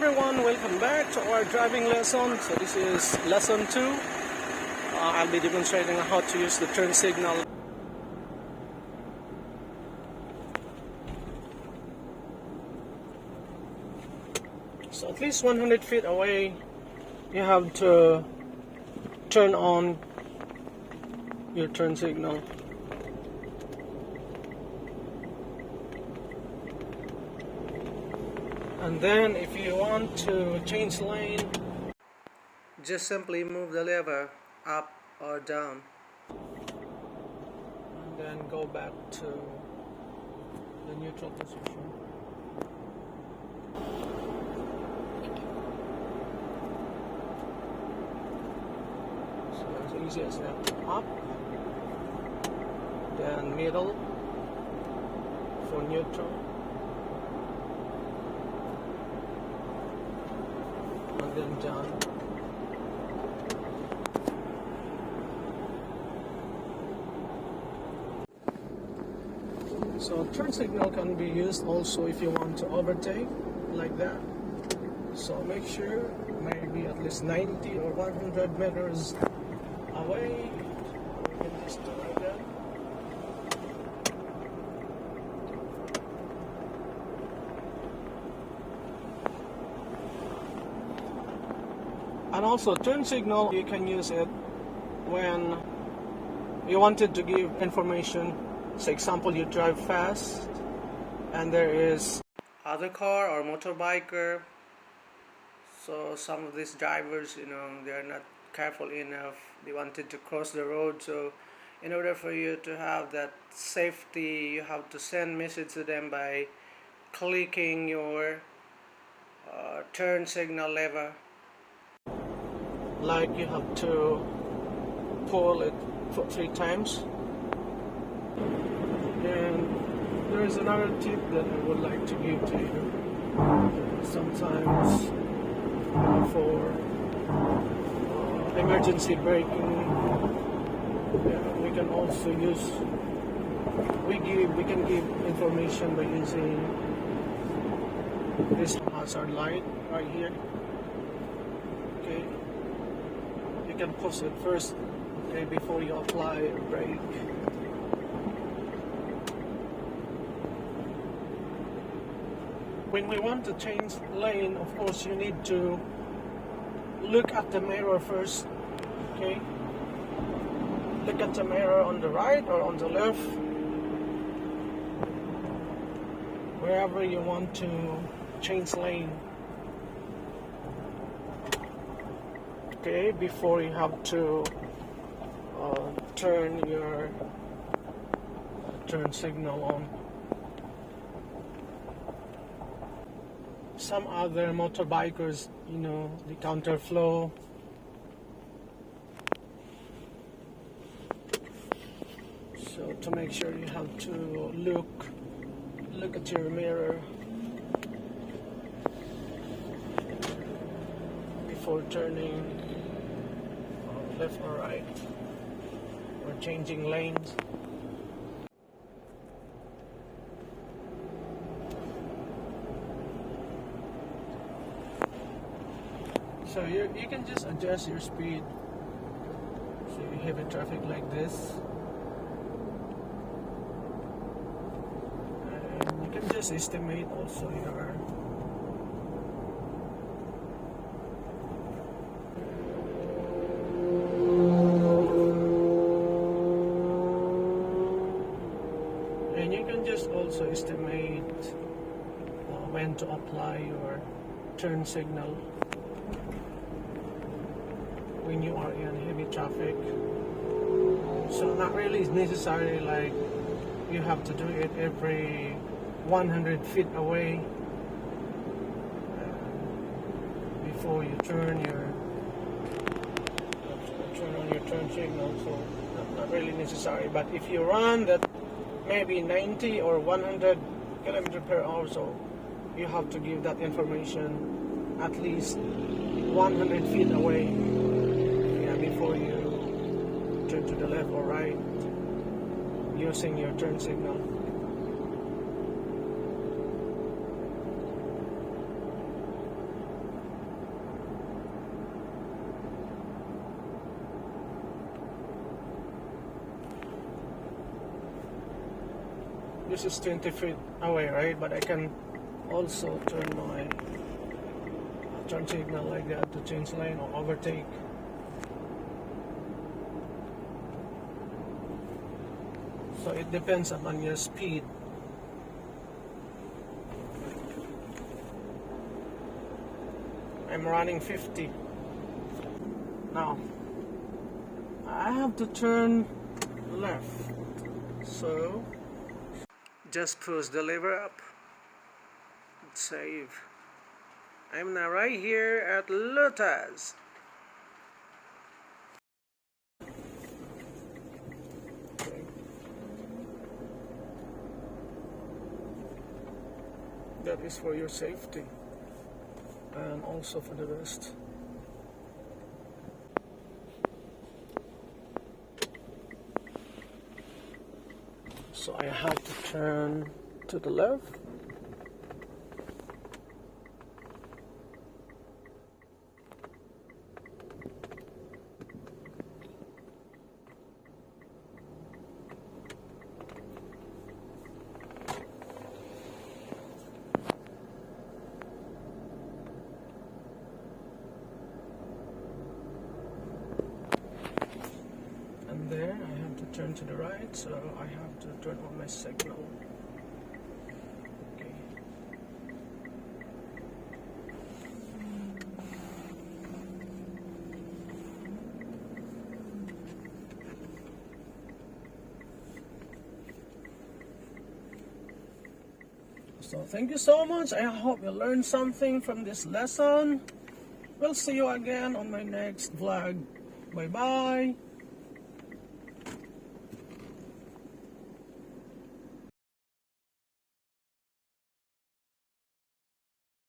everyone, welcome back to our driving lesson. So this is lesson 2. I'll be demonstrating how to use the turn signal. So at least 100 feet away, you have to turn on your turn signal. And then if you want to change lane, just simply move the lever up or down. And then go back to the neutral position. So as easy as that. Up, then middle for neutral. And then down. So turn signal can be used also if you want to overtake like that. So make sure maybe at least 90 or 100 meters away. We can just do like that. And also turn signal, you can use it when you wanted to give information. Say example, you drive fast and there is other car or motorbiker. So some of these drivers, they're not careful enough. They wanted to cross the road. So in order for you to have that safety, you have to send message to them by clicking your turn signal lever. Like you have to pull it for 3 times. And there is another tip that I would like to give to you. Sometimes for emergency braking, we can also use. We can give information by using this hazard light right here. Okay. You can push it first, okay, before you apply a brake. When we want to change lane, of course, you need to look at the mirror first. Okay, look at the mirror on the right or on the left, wherever you want to change lane. Okay, before you have to turn your turn signal on. Some other motorbikers, the counterflow. So to make sure, you have to look at your mirror before turning left or right or changing lanes. So you can just adjust your speed. So you heavy traffic like this, and you can just estimate also your when to apply your turn signal when you are in heavy traffic. So not really necessary like you have to do it every 100 feet away before you turn on your turn signal. So not really necessary. But if you run that maybe 90 or 100 kilometers per hour, so you have to give that information at least 100 feet away, before you turn to the left or right using your turn signal. this is 20 feet away, right? But I can also turn my turn signal like that to change lane or overtake. So it depends on your speed. I'm running 50. Now, I have to turn left. So, just push the lever up. Save. I'm now right here at Lotus. That is for your safety and also for the rest. So I have to turn to the left. And there I have to turn to the right, so I have to turn on my signal. Okay. So thank you so much. I hope you learned something from this lesson. We'll see you again on my next vlog. Bye bye.